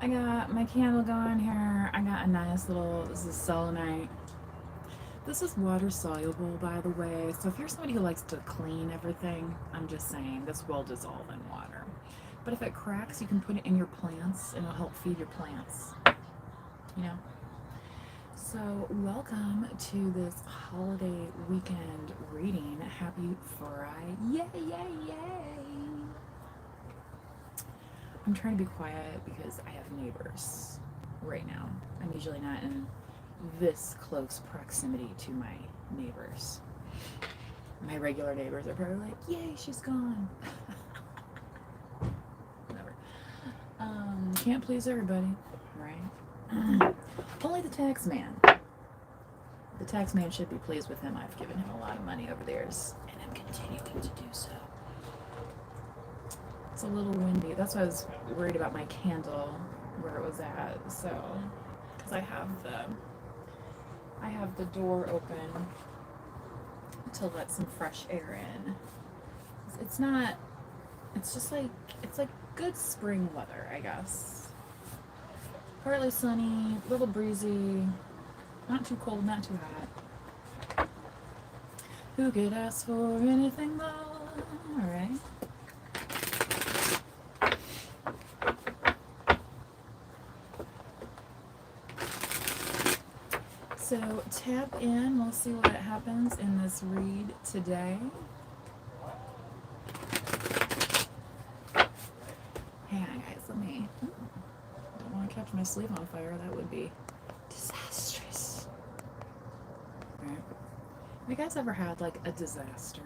I got my candle going here. I got a nice little, this is selenite. This is water soluble, by the way. So if you're somebody who likes to clean everything, I'm just saying this will dissolve in water. But if it cracks, you can put it in your plants and it'll help feed your plants. You know? So, welcome to this holiday weekend reading. Happy Friday. Yay, yay, yay. I'm trying to be quiet because I have neighbors right now. I'm usually not in this close proximity to my neighbors. My regular neighbors are probably like, yay, she's gone. Whatever. Can't please everybody, right? Only the tax man. The tax man should be pleased with him. I've given him a lot of money over the years, and I'm continuing to do so. It's a little windy. That's why I was worried about my candle, where it was at. So, because I have the door open to let some fresh air in. It's not. It's just like it's like good spring weather, I guess. Partly sunny, a little breezy, not too cold, not too hot. Who could ask for anything more, right? So tap in, we'll see what happens in this read today. Hang on guys, don't want to catch my sleeve on fire, that would be disastrous. Right. Have you guys ever had like a disaster?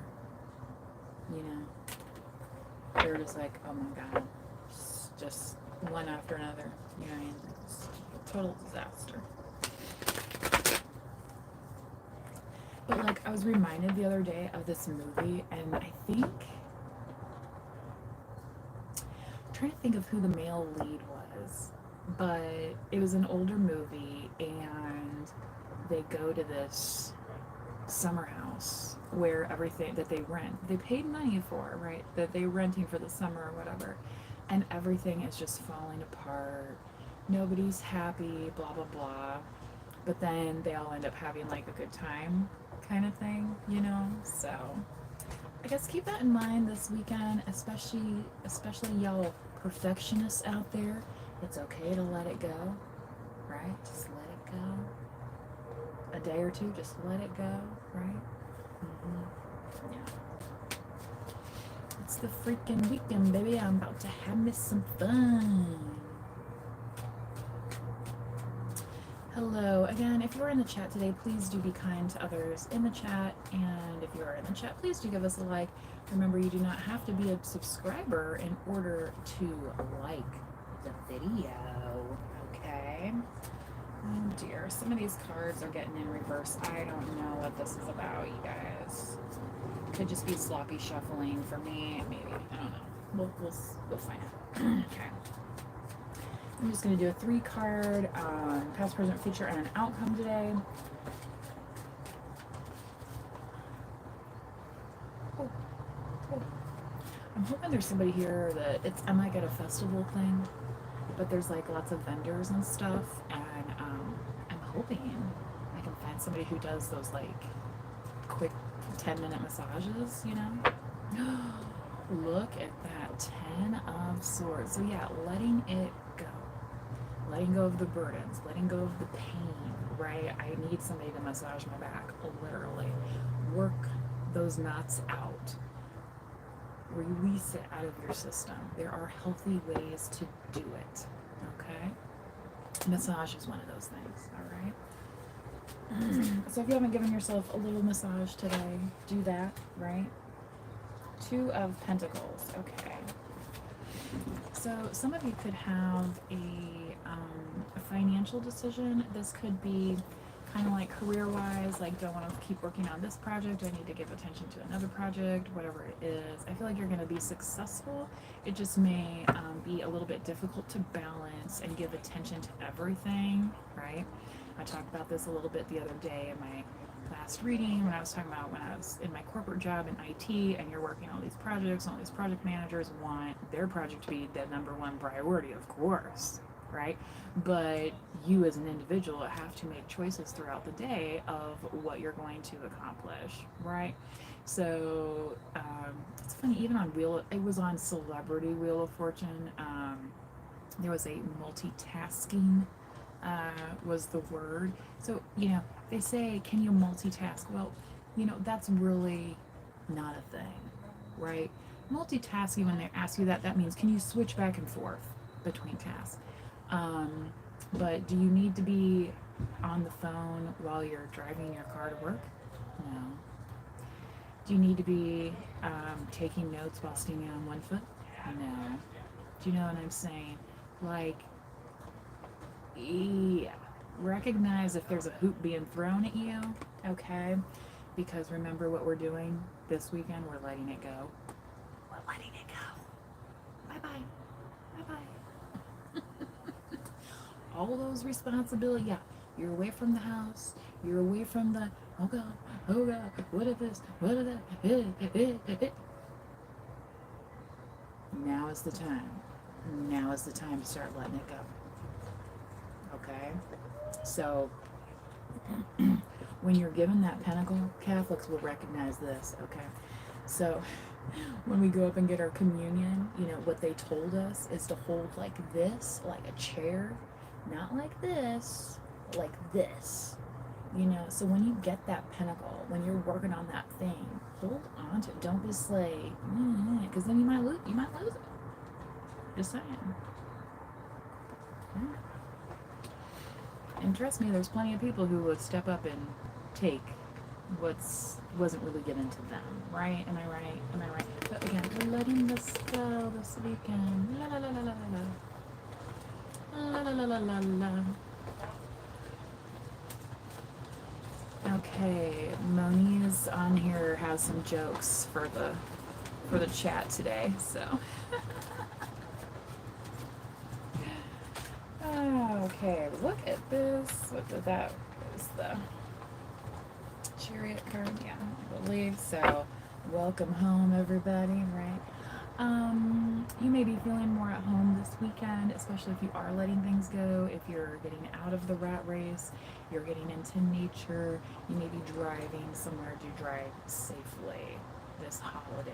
You know? They're just like, oh my god, just one after another. You know what I mean? It's a total disaster. But like, I was reminded the other day of this movie, and I'm trying to think of who the male lead was, but it was an older movie, and they go to this summer house where everything that they rent, they paid money for, right? That they're renting for the summer or whatever, and everything is just falling apart. Nobody's happy, blah blah blah. But then they all end up having like a good time, kind of thing, you know? So I guess keep that in mind this weekend, especially y'all perfectionists out there. It's okay to let it go, right? Just let it go. A day or two, just let it go, right? Yeah. It's the freaking weekend, baby. I'm about to have me some fun. Hello again. If you're in the chat today, please do be kind to others in the chat, and if you are in the chat, please do give us a like. Remember, you do not have to be a subscriber in order to like the video, okay? Oh dear, some of these cards are getting in reverse. I don't know what this is about, you guys. Could just be sloppy shuffling for me, maybe. I don't know. We'll find out. Okay. I'm just going to do a 3-card past, present, future, and an outcome today. Oh. I'm hoping there's somebody here that I'm like at a festival thing, but there's like lots of vendors and stuff, and I'm hoping I can find somebody who does those like quick 10-minute massages, you know? Look at that 10 of Swords. So yeah, letting it go. Letting go of the burdens, letting go of the pain, right? I need somebody to massage my back, literally. Work those knots out. Release it out of your system. There are healthy ways to do it, okay? Massage is one of those things, all right? So if you haven't given yourself a little massage today, do that, right? 2 of Pentacles, okay. So some of you could have a financial decision. This could be kind of like career-wise, like, do I want to keep working on this project? Do I need to give attention to another project? Whatever it is. I feel like you're going to be successful. It just may be a little bit difficult to balance and give attention to everything, right? I talked about this a little bit the other day in my last reading when I was talking about when I was in my corporate job in IT, and you're working on these projects, and all these project managers want their project to be the #1 priority, of course. right? But you as an individual have to make choices throughout the day of what you're going to accomplish, right? So it's funny, even on it was on Celebrity Wheel of Fortune. There was a multitasking was the word. So, they say, can you multitask? Well, that's really not a thing, right? Multitasking, when they ask you that, that means can you switch back and forth between tasks? Um, but do you need to be on the phone while you're driving your car to work? No. Do you need to be taking notes while standing on one foot? No. Do you know what I'm saying? Like, yeah. Recognize if there's a hoop being thrown at you, okay? Because remember what we're doing this weekend? We're letting it go. We're letting it go. Bye bye. Bye bye. All those responsibilities, yeah. You're away from the house. You're away from the, oh God, what is this? What is that? Now is the time. Now is the time to start letting it go. Okay? So, when you're given that pentacle, Catholics will recognize this, okay? So, when we go up and get our communion, what they told us is to hold like this, like a chair, not like this, like this. So when you get that pentacle, when you're working on that thing, hold on to it. Don't just like, because then you might lose it. Just saying. Yeah. And trust me, there's plenty of people who would step up and take wasn't really given to them, right? Am I right? Am I right? But again, we're letting this go this weekend. La la la la la la la la la la la. Okay, Moni's on here has some jokes for the chat today, so. Okay, look at this. That was the Chariot card, yeah, I believe so. Welcome home, everybody, right? You may be feeling more at home this weekend, especially if you are letting things go, if you're getting out of the rat race, you're getting into nature, you may be driving somewhere to drive safely this holiday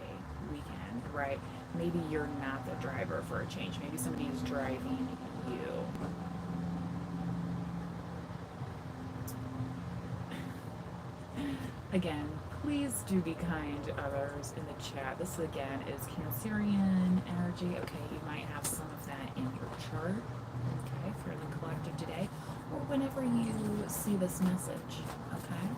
weekend, right? Maybe you're not the driver for a change. Maybe somebody is driving you. Again, please do be kind to others in the chat. This again is Cancerian energy. Okay, you might have some of that in your chart, okay, for the collective today, or whenever you see this message, okay?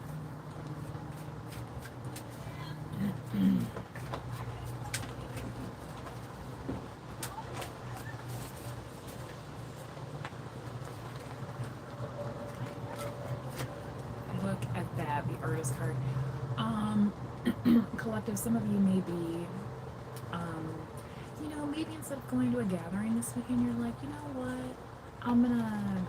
Look at that, the artist card. Collective, some of you may be, maybe instead of going to a gathering this weekend, you're like, you know what, I'm gonna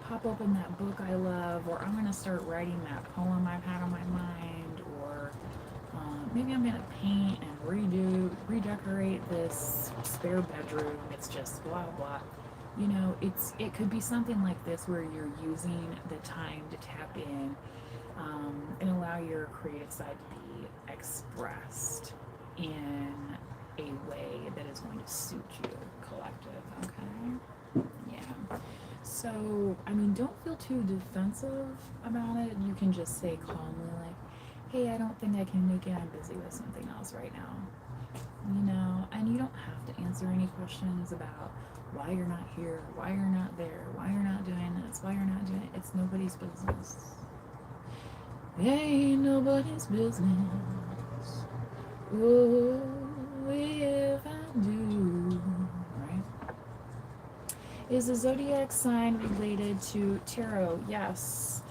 pop open that book I love, or I'm gonna start writing that poem I've had on my mind, or maybe I'm gonna paint and redecorate this spare bedroom. It's just blah blah. It could be something like this where you're using the time to tap in and allow your creative side to be expressed in a way that is going to suit you, collective, okay? Yeah. So, don't feel too defensive about it. You can just say calmly, like, hey, I don't think I can make it. I'm busy with something else right now. And you don't have to answer any questions about why you're not here, why you're not there, why you're not doing this, why you're not doing it. It's nobody's business. It ain't nobody's business. Oh, if I do, right? Is the zodiac sign related to tarot? Yes.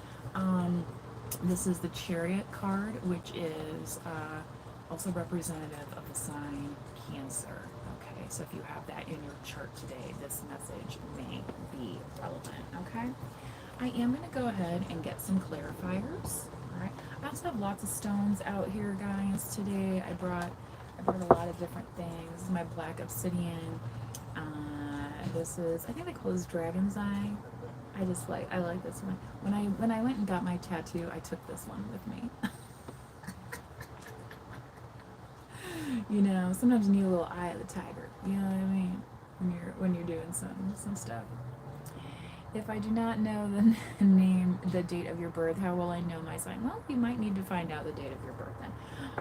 This is the Chariot card, which is also representative of the sign Cancer. Okay, so if you have that in your chart today, this message may be relevant. Okay, I am going to go ahead and get some clarifiers. All right, I also have lots of stones out here, guys. Today I brought a lot of different things. This is my black obsidian. this is, I think they call this Dragon's Eye. I like this one. When I went and got my tattoo, I took this one with me. You know, sometimes you need a little eye of the tiger. You know what I mean? When you're doing some stuff. If I do not know the date of your birth, how will I know my sign? Well, you might need to find out the date of your birth then.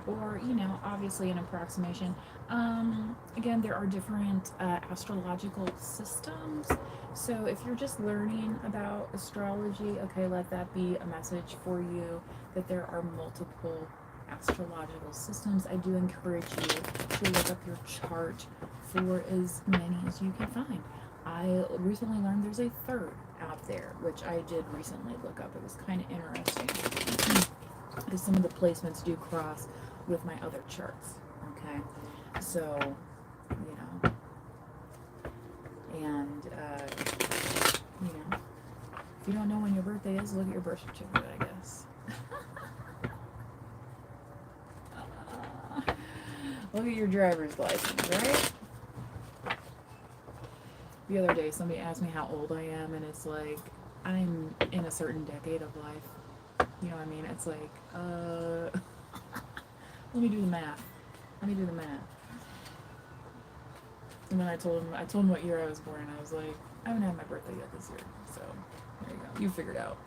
Or, you know, obviously an approximation. Again, there are different astrological systems. So if you're just learning about astrology, okay, let that be a message for you that there are multiple astrological systems. I do encourage you to look up your chart for as many as you can find. I recently learned there's a third out there, which I did recently look up. It was kind of interesting because some of the placements do cross with my other charts. Okay, so you know, and you know, if you don't know when your birthday is, look at your birth certificate, I guess. Look at your driver's license, right? The other day, somebody asked me how old I am, and it's like, I'm in a certain decade of life. You know what I mean? It's like, let me do the math. Let me do the math. And then I told him what year I was born, and I was like, I haven't had my birthday yet this year. So, there you go. You figured out.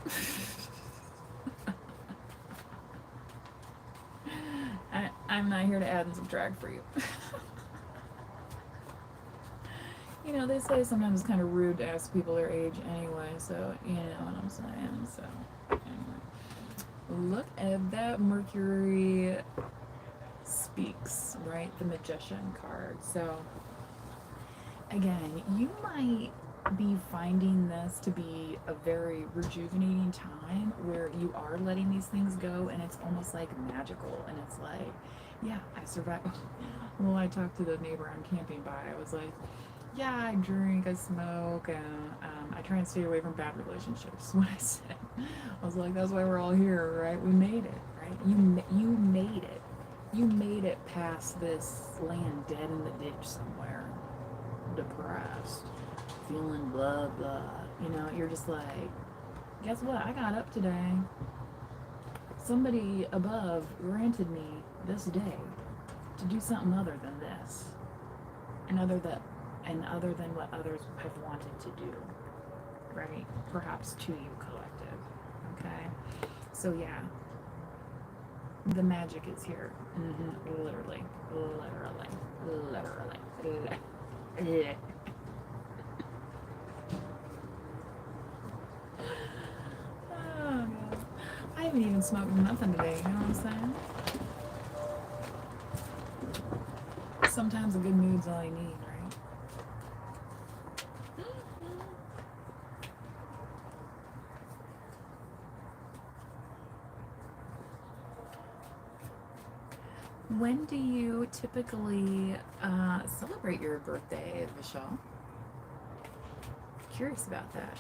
I'm not here to add and subtract for you. You know, they say sometimes it's kind of rude to ask people their age anyway, so you know what I'm saying. So, anyway. Look at that Mercury speaks, right? The Magician card. So, again, you might be finding this to be a very rejuvenating time where you are letting these things go, and it's almost like magical, and it's like, yeah, I survived. Well, I talked to the neighbor I'm camping by. I was like, yeah, I drink, I smoke, and I try and stay away from bad relationships. What I said, I was like, that's why we're all here, right? We made it, right? You made it. You made it past this laying dead in the ditch somewhere, depressed, feeling blah blah. You know, you're just like, guess what? I got up today. Somebody above granted me this day to do something other than this, and other than what others have wanted to do, right? Perhaps to you, collective. Okay? So, yeah. The magic is here. Mm-hmm. Literally. Oh, God. I haven't even smoked nothing today, you know what I'm saying? Sometimes a good mood's all you need, right? When do you typically celebrate your birthday, Vishal? Curious about that.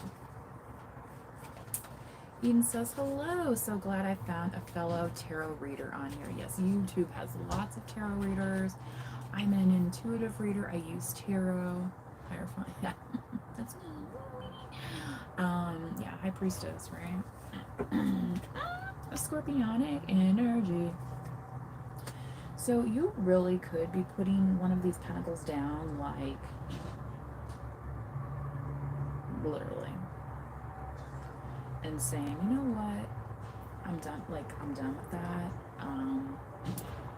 Eden says, hello, so glad I found a fellow tarot reader on here. Yes, YouTube has lots of tarot readers. I'm an intuitive reader. I use tarot. Yeah, that's me. Yeah, High Priestess, right? A scorpionic energy. So you really could be putting one of these pentacles down, like, literally, and saying, you know what, I'm done with that.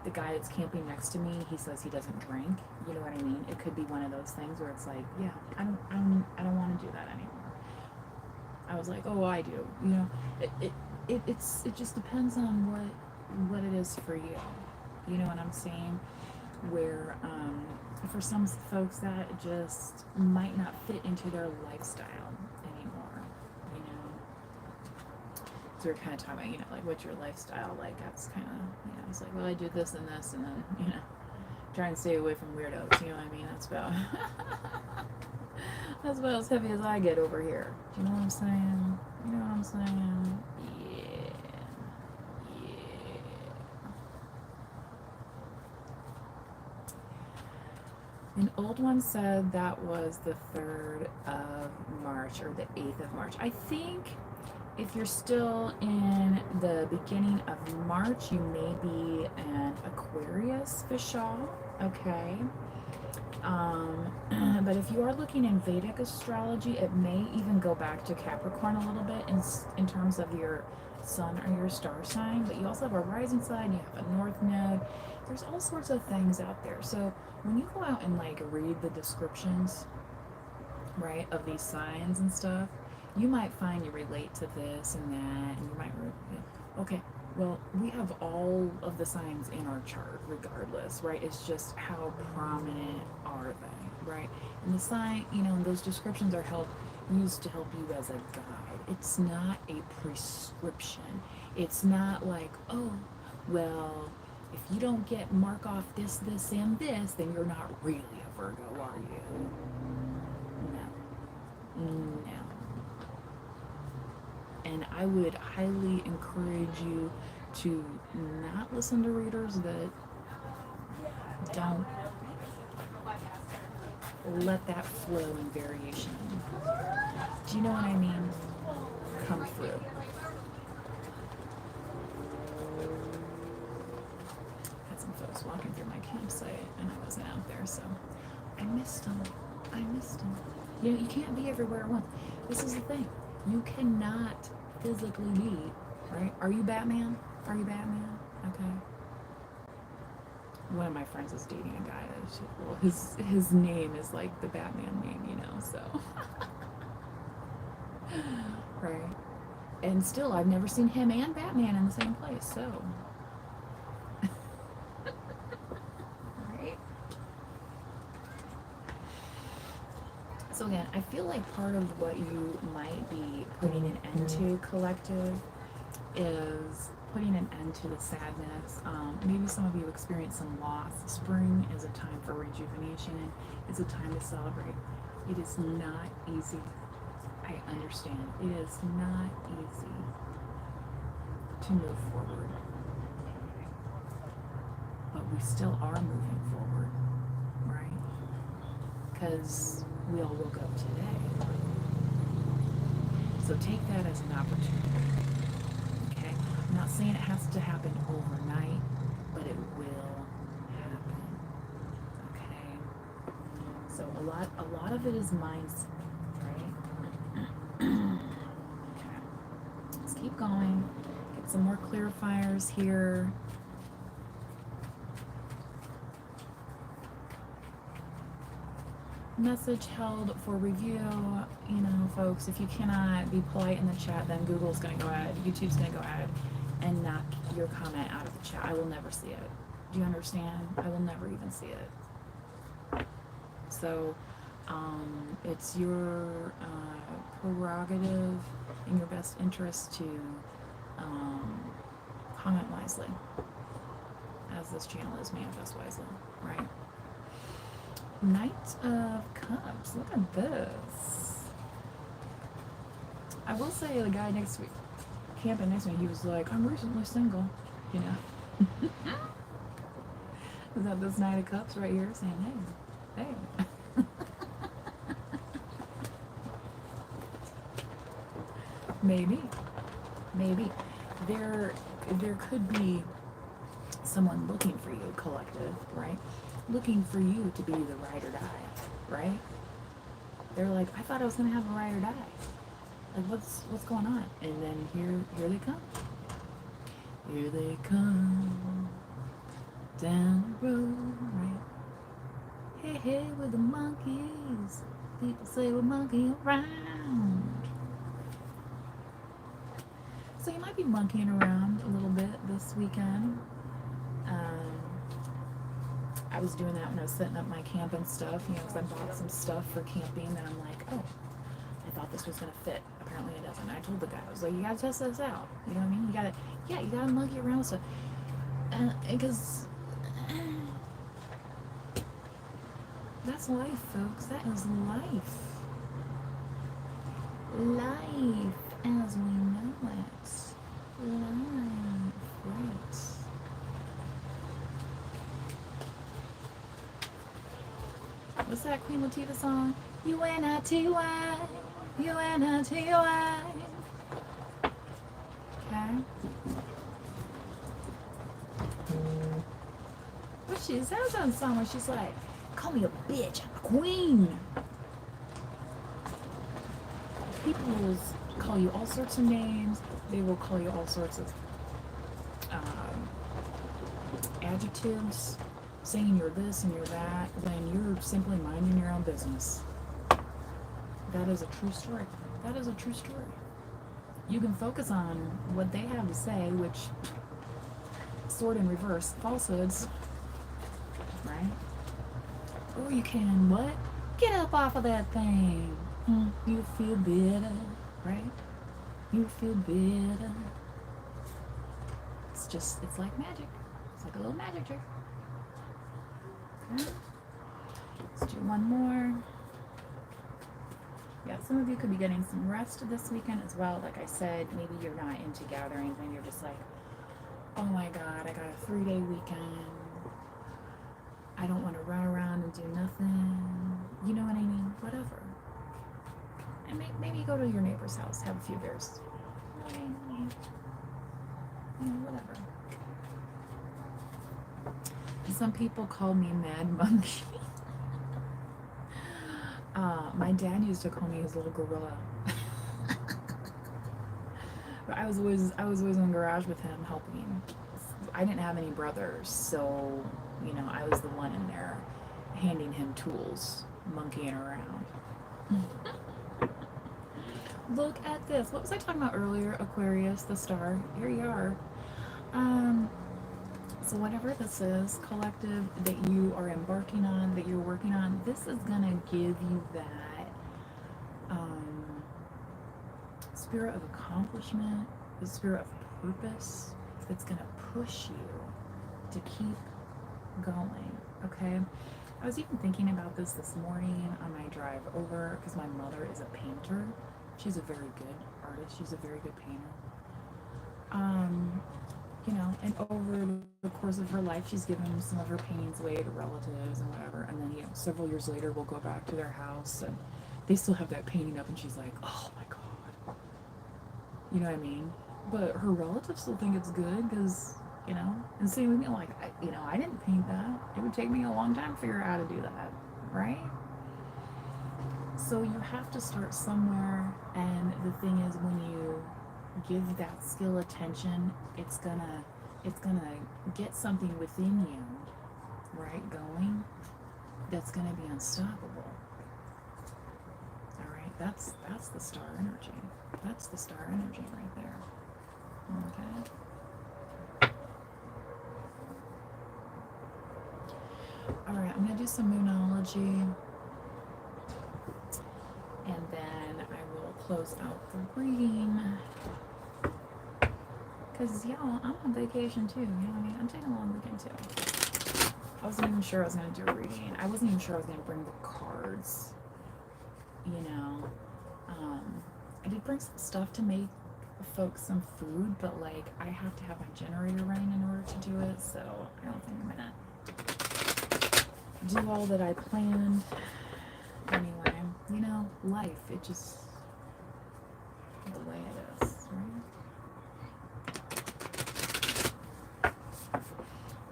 The guy that's camping next to me, he says he doesn't drink. You know what I mean? It could be one of those things where it's like, yeah, I don't want to do that anymore. I was like, oh, I do. You know, it just depends on what it is for you. You know what I'm saying? Where for some folks that just might not fit into their lifestyle anymore. You know, so we're kind of talking about, you know, like, what's your lifestyle like? I was kind of, you know, it's like, well, I do this and this, and then, you know, try and stay away from weirdos. You know what I mean? That's about that's about as heavy as I get over here. Do you know what I'm saying? You know what I'm saying? An old one said that was the 3rd of March or the 8th of March. I think if you're still in the beginning of March, you may be an Aquarius Vishal, okay? But if you are looking in Vedic astrology, it may even go back to Capricorn a little bit in terms of your sun or your star sign. But you also have a rising sign, you have a north node. There's all sorts of things out there. So when you go out and like read the descriptions, right, of these signs and stuff, you might find you relate to this and that, and you might, okay, well, we have all of the signs in our chart regardless, right? It's just how prominent are they, right? And the sign, those descriptions are used to help you as a guide. It's not a prescription. It's not like, oh, well, if you don't mark off this, this, and this, then you're not really a Virgo, are you? No. And I would highly encourage you to not listen to readers that don't let that flow in variation. Do you know what I mean? Come through. Had some folks walking through my campsite and I wasn't out there, so I missed them. You can't be everywhere at once. This is the thing. You cannot physically be, right? Are you Batman? Okay. One of my friends is dating a guy that his name is like the Batman name, so. Right. And still, I've never seen him and Batman in the same place, so. Right? So again, I feel like part of what you might be putting an end to, collective, is putting an end to the sadness. Maybe some of you experience some loss. Spring is a time for rejuvenation. It's a time to celebrate. It is not easy. I understand. It is not easy to move forward. But we still are moving forward, right? Because we all woke up today. So take that as an opportunity. Okay? I'm not saying it has to happen overnight, but it will happen. Okay? So a lot of it is mindset, right? Okay. Let's keep going. Get some more clarifiers here. Message held for review. Folks, if you cannot be polite in the chat, then Google's going to go ahead, YouTube's going to go ahead and knock your comment out of the chat. I will never see it. Do you understand? I will never even see it. So it's your prerogative in your best interest to comment wisely, as this channel is manifest wisely, right? Knight of Cups. Look at this. I will say the guy camping next to me, he was like, I'm recently single, Is that this Knight of Cups right here saying, hey. Maybe. There could be someone looking for you, collective, right? Looking for you to be the ride or die, right? They're like, I thought I was gonna have a ride or die. Like, what's going on? And then here they come. Here they come down the road, right? Hey, with the monkeys. People say we're monkeying around. So you might be monkeying around a little bit this weekend. I was doing that when I was setting up my camping stuff, because I bought some stuff for camping, and I'm like, oh, I thought this was gonna fit. Apparently it doesn't. I told the guy, I was like, you gotta test this out. You know what I mean? You gotta monkey around with stuff. Because that's life, folks. That is life. Life as we know it. Life, right. What's that Queen Latifah song? U-N-I-T-Y, U-N-I-T-Y. Okay. What she says on song where she's like, call me a bitch, I'm a queen. People will call you all sorts of names. They will call you all sorts of adjectives, saying you're this and you're that, when you're simply minding your own business. That is a true story. That is a true story. You can focus on what they have to say, which sort in reverse falsehoods, right? Or you can what? Get up off of that thing. You feel better, right? You feel better. It's like magic. It's like a little magic trick. Okay. Let's do one more. Yeah, some of you could be getting some rest this weekend as well. Like I said, maybe you're not into gatherings and you're just like, oh my God, I got a 3-day weekend. I don't want to run around and do nothing. You know what I mean? Whatever. And maybe go to your neighbor's house, have a few beers. Whatever. Some people call me Mad Monkey. My dad used to call me his little gorilla. But I was always in the garage with him helping. I didn't have any brothers, so I was the one in there handing him tools, monkeying around. Look at this. What was I talking about earlier? Aquarius, the star. Here you are. So whatever this is, collective, that you are embarking on, that you're working on, this is going to give you that spirit of accomplishment, the spirit of purpose that's going to push you to keep going, okay? I was even thinking about this morning on my drive over, because my mother is a painter. She's a very good artist. She's a very good painter. And over the course of her life, she's given some of her paintings away to relatives and whatever. And then, several years later, we'll go back to their house and they still have that painting up, and she's like, oh my God. You know what I mean? But her relatives still think it's good because, and same with me, like, I didn't paint that. It would take me a long time to figure out how to do that, right? So you have to start somewhere, and the thing is, when you give that skill attention, it's gonna get something within you, right, going, that's gonna be unstoppable. All right, that's the star energy. That's the star energy right there. Okay. All right, I'm gonna do some moonology, and then I will close out the reading. Because, y'all, I'm on vacation too, you know what I mean? I'm taking a long weekend too. I wasn't even sure I was going to do a reading. I wasn't even sure I was going to bring the cards, I did bring some stuff to make folks some food, but, like, I have to have my generator running in order to do it, so I don't think I'm going to do all that I planned. Anyway, life, it just, the way it is, right?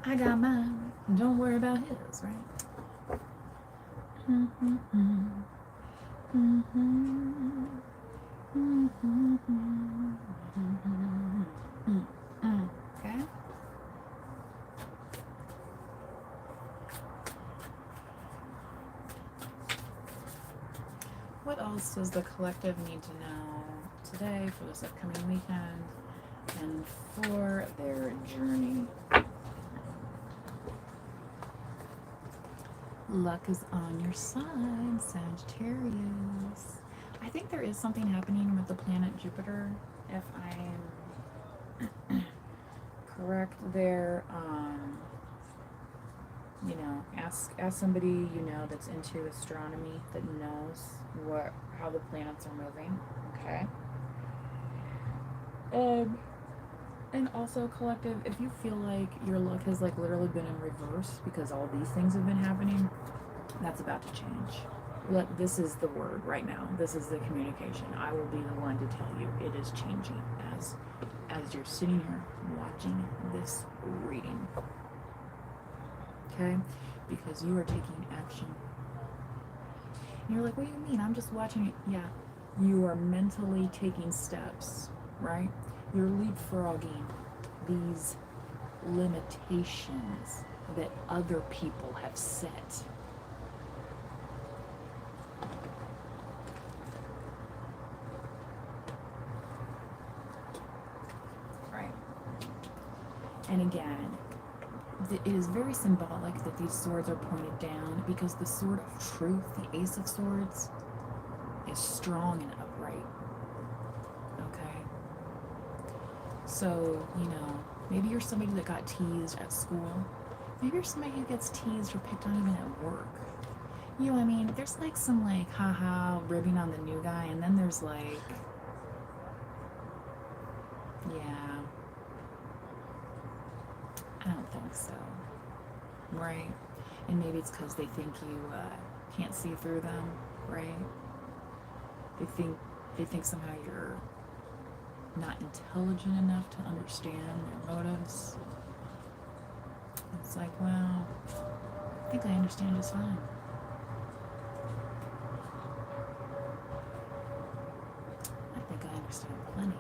I got mine, don't worry about his, right? Okay? What else does the collective need to know today for this upcoming weekend and for their journey? Luck is on your side, Sagittarius. I think there is something happening with the planet Jupiter, if I'm correct there. Ask somebody that's into astronomy, that knows how the planets are moving. Okay. And also, collective, if you feel like your luck has literally been in reverse because all these things have been happening, that's about to change. Look, this is the word right now. This is the communication. I will be the one to tell you it is changing as you're sitting here watching this reading. Okay? Because you are taking action. And you're like, what do you mean? I'm just watching it. Yeah. You are mentally taking steps, right? You're leapfrogging these limitations that other people have set. Right. And again, it is very symbolic that these swords are pointed down because the sword of truth, the Ace of Swords, is strong and upright. Okay? So, maybe you're somebody that got teased at school. Maybe you're somebody who gets teased or picked on even at work. You know what I mean? There's like some like haha ribbing on the new guy, and then there's like, yeah, I don't think so. Right? And maybe it's because they think you can't see through them, right? They think somehow you're not intelligent enough to understand their motives. It's like, well, I think I understand just fine. I think I understand plenty.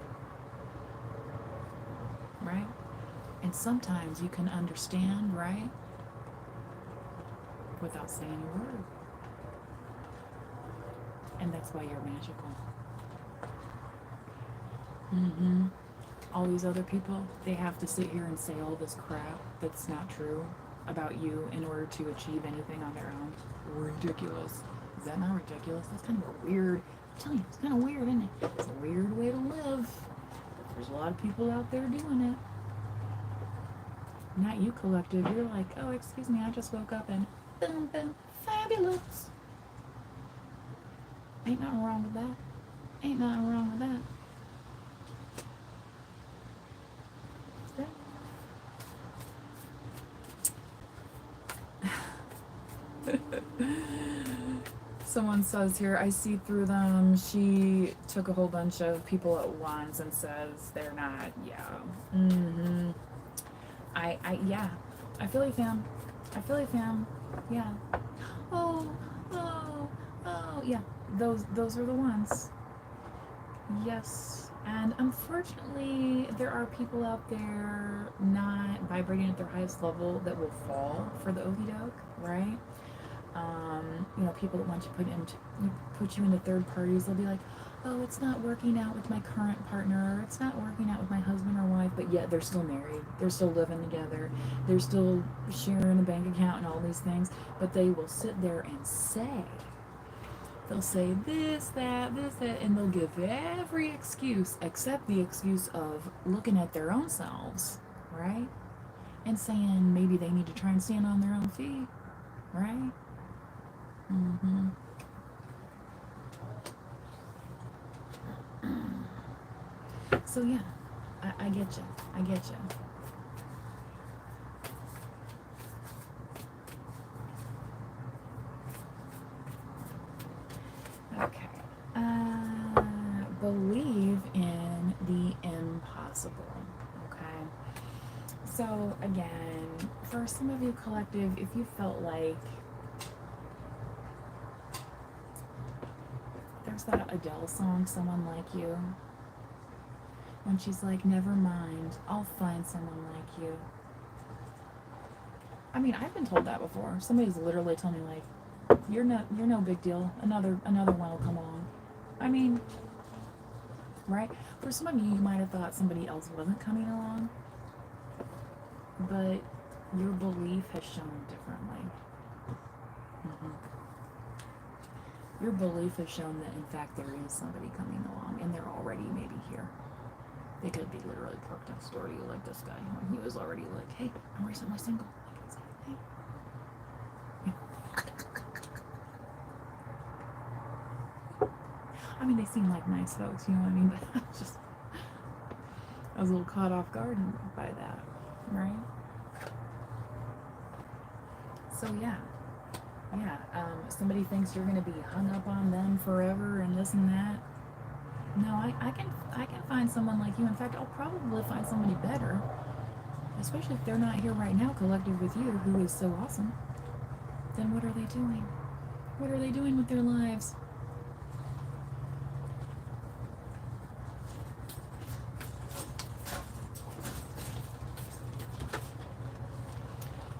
Right? And sometimes you can understand, right? Without saying a word. And that's why you're magical. All these other people, they have to sit here and say all this crap that's not true about you in order to achieve anything on their own. Ridiculous. Is that not ridiculous? That's kind of weird. I'm telling you, it's kind of weird, isn't it? It's a weird way to live. There's a lot of people out there doing it. Not you, collective. You're like, oh, excuse me, I just woke up and boom, boom, fabulous. Ain't nothing wrong with that. Ain't nothing wrong with that. Someone says here, I see through them. She took a whole bunch of people at once and says they're not. Yeah. Yeah. I feel you, fam. Yeah. Oh. Yeah. Those are the ones. Yes. And unfortunately, there are people out there not vibrating at their highest level that will fall for the okie doke, right? People that want to put you into third parties. They'll be like, oh, it's not working out with my current partner, or it's not working out with my husband or wife, but yet they're still married, they're still living together, they're still sharing a bank account and all these things, but they will sit there and they'll say this, that, and they'll give every excuse except the excuse of looking at their own selves, right? And saying maybe they need to try and stand on their own feet, right? So yeah, I get you. Okay. Believe in the impossible. Okay. So again, for some of you, collective, if you felt like there's that Adele song, Someone Like You, when she's like, never mind, I'll find someone like you. I mean, I've been told that before. Somebody's literally told me, like, you're no big deal. Another one will come along. I mean, right? For some of you, you might have thought somebody else wasn't coming along, but your belief has shown differently. Your belief has shown that, in fact, there is somebody coming along, and they're already maybe here. They could be literally parked next door to you, like this guy, when he was already like, hey, I'm recently single. Hey. I mean, they seem like nice folks, you know what I mean? But I was a little caught off guard by that, right? So yeah. Somebody thinks you're going to be hung up on them forever and this and that. No, I can find someone like you. In fact, I'll probably find somebody better, especially if they're not here right now, collective with you, who is so awesome. Then what are they doing? What are they doing with their lives?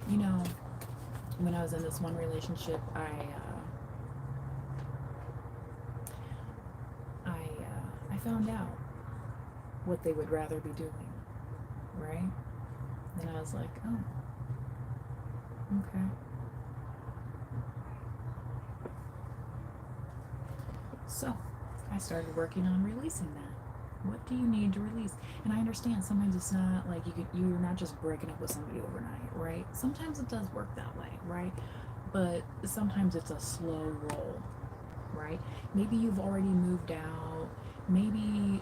You know, when I was in this one relationship, I found out what they would rather be doing, right? And I was like, oh, okay. So I started working on releasing that. What do you need to release? And I understand sometimes it's not like you're not just breaking up with somebody overnight, right? Sometimes it does work that way, right? But sometimes it's a slow roll, right? Maybe you've already moved out. Maybe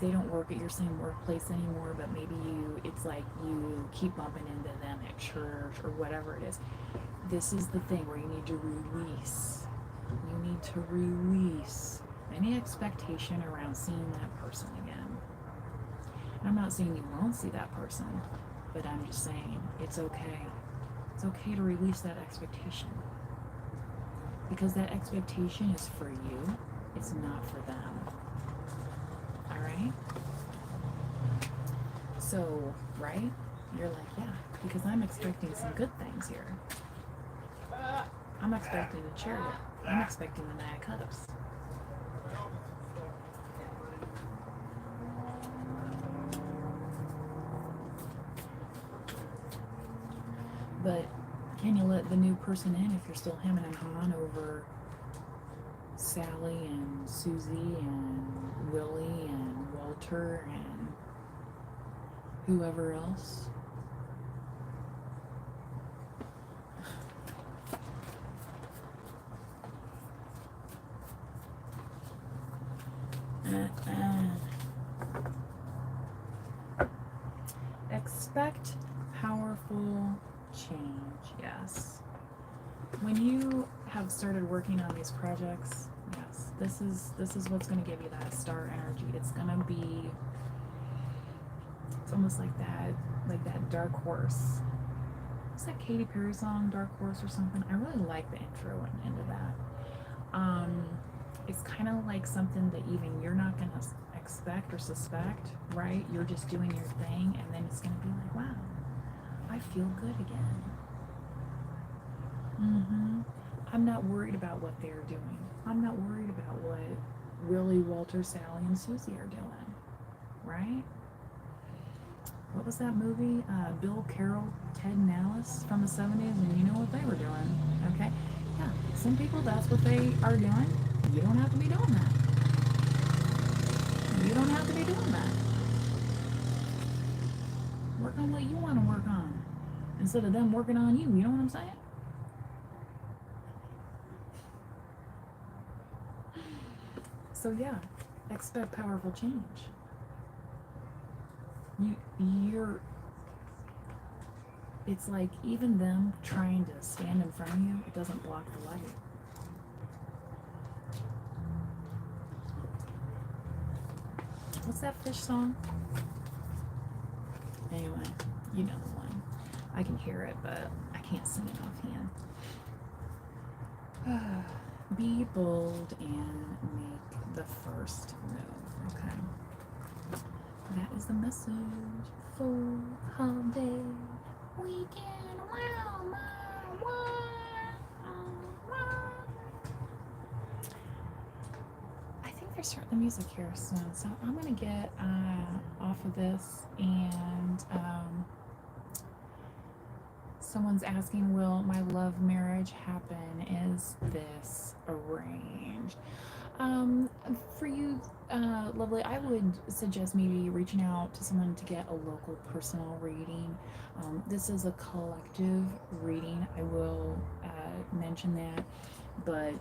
they don't work at your same workplace anymore, but maybe it's like you keep bumping into them at church or whatever it is. This is the thing where you need to release. You need to release any expectation around seeing that person again. And I'm not saying you won't see that person, but I'm just saying it's okay. It's okay to release that expectation. Because that expectation is for you, it's not for them. Alright? So, right? You're like, yeah, because I'm expecting some good things here. I'm expecting a chariot. I'm expecting the Nine of Cups. But can you let the new person in if you're still hemming and hawing over Sally and Susie and Willie and Walter and whoever else? Expect powerful change, yes. When you have started working on these projects, yes, this is what's going to give you that star energy. It's going to be, it's almost like that dark horse. What's that Katy Perry song, Dark Horse or something? I really like the intro and into that. It's kind of like something that even you're not going to expect or suspect, right? You're just doing your thing, and then it's going to be like, wow, I feel good again. I'm not worried about what they're doing. I'm not worried about what Willie, Walter, Sally, and Susie are doing, right? What was that movie? Bill Carroll, Ted and Alice from the 70s, and you know what they were doing, okay? Yeah, some people, that's what they are doing. You don't have to be doing that. You don't have to be doing that. Work on what you want to work on instead of them working on you. You know what I'm saying? So yeah, expect powerful change. You're. It's like even them trying to stand in front of you, it doesn't block the light. What's that fish song? Anyway, you know the one. I can hear it, but I can't sing it offhand. Be bold and make the first move, okay? That is the message for holiday weekend. Wow, my I think they're starting the music here soon, so I'm gonna get off of this. And someone's asking, will my love marriage happen? Is this arranged? For you, lovely, I would suggest maybe reaching out to someone to get a local personal reading. This is a collective reading. I will mention that. But,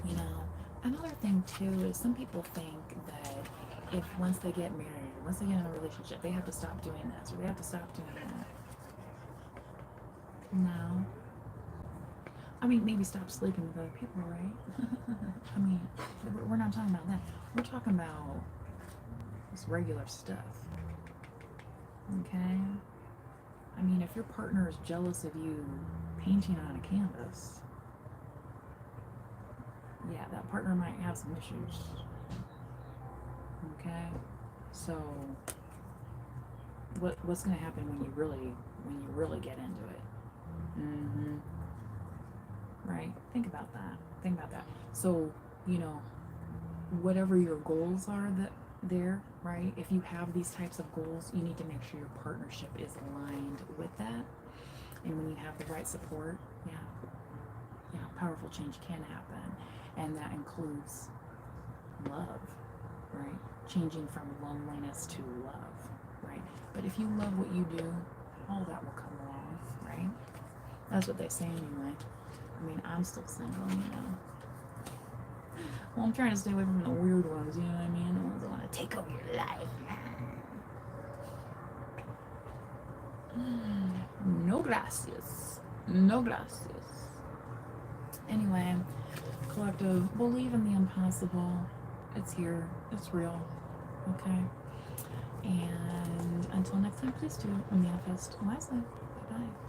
you know, another thing too is some people think that if once they get married, once they get in a relationship, they have to stop doing this or they have to stop doing that. No. I mean, maybe stop sleeping with other people, right? I mean, we're not talking about that. We're talking about just regular stuff, okay? I mean, if your partner is jealous of you painting on a canvas, yeah, that partner might have some issues, okay? So, what's going to happen when you really get into it? Mm-hmm. Right? Think about that. Think about that. So, you know, whatever your goals are that there, right? If you have these types of goals, you need to make sure your partnership is aligned with that. And when you have the right support, yeah, yeah, powerful change can happen. And that includes love, right? Changing from loneliness to love, right? But if you love what you do, all that will come along, right? That's what they say anyway. I mean, I'm still single, you know. Well, I'm trying to stay away from the weird ones, you know what I mean? The ones that want to take over your life. No gracias. No gracias. Anyway, collective, believe in the impossible. It's here. It's real. Okay? And until next time, please do manifest wisely. Bye-bye.